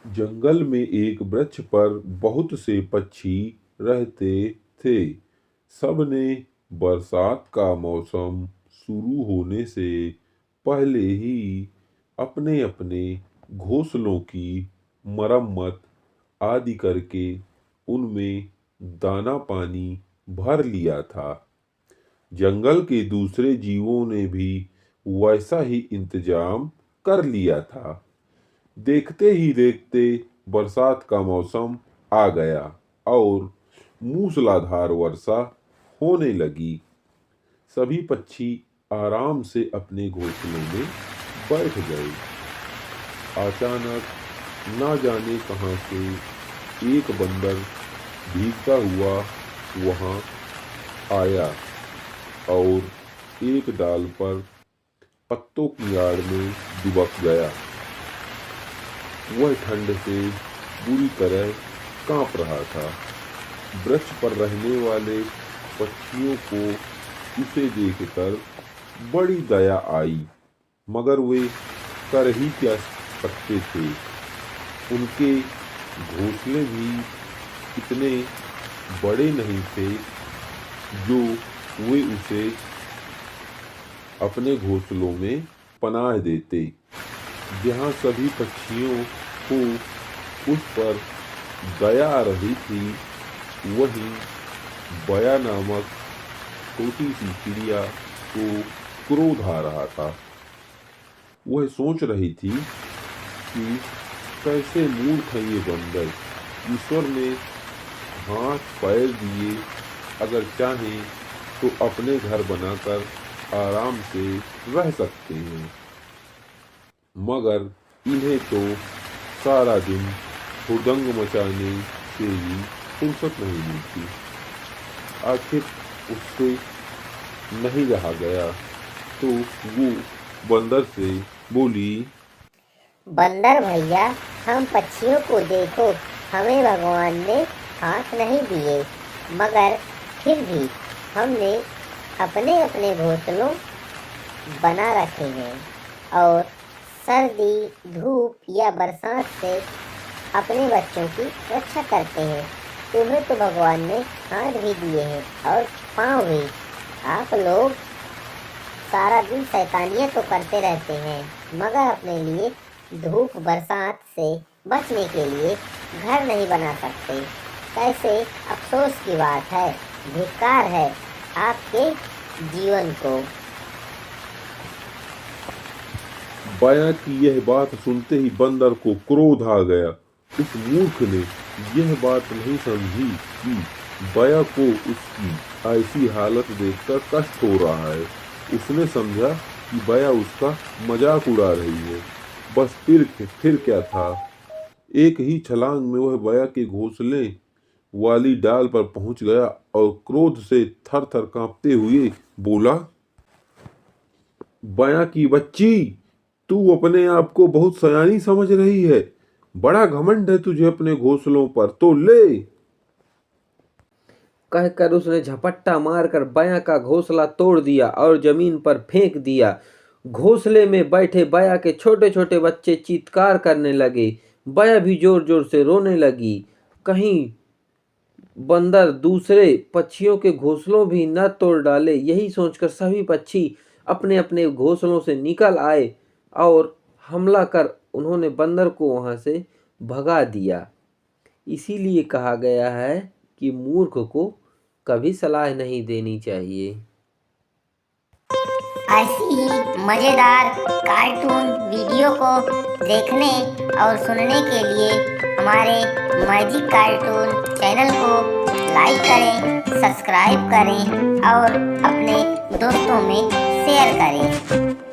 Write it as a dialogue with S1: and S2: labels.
S1: जंगल में एक वृक्ष पर बहुत से पक्षी रहते थे। सबने बरसात का मौसम शुरू होने से पहले ही अपने अपने घोंसलों की मरम्मत आदि करके उनमें दाना पानी भर लिया था। जंगल के दूसरे जीवों ने भी वैसा ही इंतजाम कर लिया था। देखते ही देखते बरसात का मौसम आ गया और मूसलाधार वर्षा होने लगी। सभी पक्षी आराम से अपने घोंसलों में बैठ गए। अचानक ना जाने कहां से एक बंदर भीगता हुआ वहां आया और एक डाल पर पत्तों की आड़ में दुबक गया। वह ठंड से बुरी तरह कांप रहा था। वृक्ष पर रहने वाले पक्षियों को उसे देखकर बड़ी दया आई, मगर वे कर ही क्या सकते थे। उनके घोंसले भी इतने बड़े नहीं थे जो वे उसे अपने घोंसलों में पनाह देते। जहाँ सभी पक्षियों को उस पर दया आ रही थी, वहीं बया नामक छोटी सी चिड़िया को क्रोध आ रहा था। वह सोच रही थी कि कैसे मूर्ख है ये बंदर। ईश्वर ने हाथ पैर दिए, अगर चाहें तो अपने घर बनाकर आराम से रह सकते हैं, मगर इन्हें तो सारा दिन हुड़दंग मचाने से ही फुर्सत नहीं मिलती। आखिर उससे नहीं रहा गया तो वो बंदर से बोली,
S2: बंदर भैया, हम पक्षियों को देखो, हमें भगवान ने हाथ नहीं दिए, मगर फिर भी हमने अपने अपने घोंसलों बना रखे हैं और सर्दी, धूप या बरसात से अपने बच्चों की रक्षा करते हैं। तुम्हें तो भगवान ने हाथ भी दिए हैं और पाँव भी। आप लोग सारा दिन शैतानियाँ तो करते रहते हैं, मगर अपने लिए धूप बरसात से बचने के लिए घर नहीं बना सकते। कैसे अफसोस की बात है, धिक्कार है आपके जीवन को।
S1: बया की यह बात सुनते ही बंदर को क्रोध आ गया। उस मूर्ख ने यह बात नहीं समझी कि बया को उसकी ऐसी हालत देखकर कष्ट हो रहा है। उसने समझा कि बया उसका मजाक उड़ा रही है। बस फिर क्या था, एक ही छलांग में वह बया के घोंसले वाली डाल पर पहुंच गया और क्रोध से थर थर कांपते हुए बोला, बया की बच्ची, तू अपने आप को बहुत सयानी समझ रही है। बड़ा घमंड है तुझे अपने घोंसलों पर, तो ले।
S3: कहकर उसने झपट्टा मारकर बया का घोंसला तोड़ दिया और जमीन पर फेंक दिया। घोंसले में बैठे बया के छोटे छोटे बच्चे चीत्कार करने लगे। बया भी जोर जोर से रोने लगी। कहीं बंदर दूसरे पक्षियों के घोंसलों भी न तोड़ डाले। यही सोचकर सभी पक्षी अपने अपने घोंसलों से निकल आए और हमला कर उन्होंने बंदर को वहां से भगा दिया। इसीलिए कहा गया है कि मूर्ख को कभी सलाह नहीं देनी चाहिए।
S2: ऐसी ही मज़ेदार कार्टून वीडियो को देखने और सुनने के लिए हमारे मैजिक कार्टून चैनल को लाइक करें, सब्सक्राइब करें और अपने दोस्तों में शेयर करें।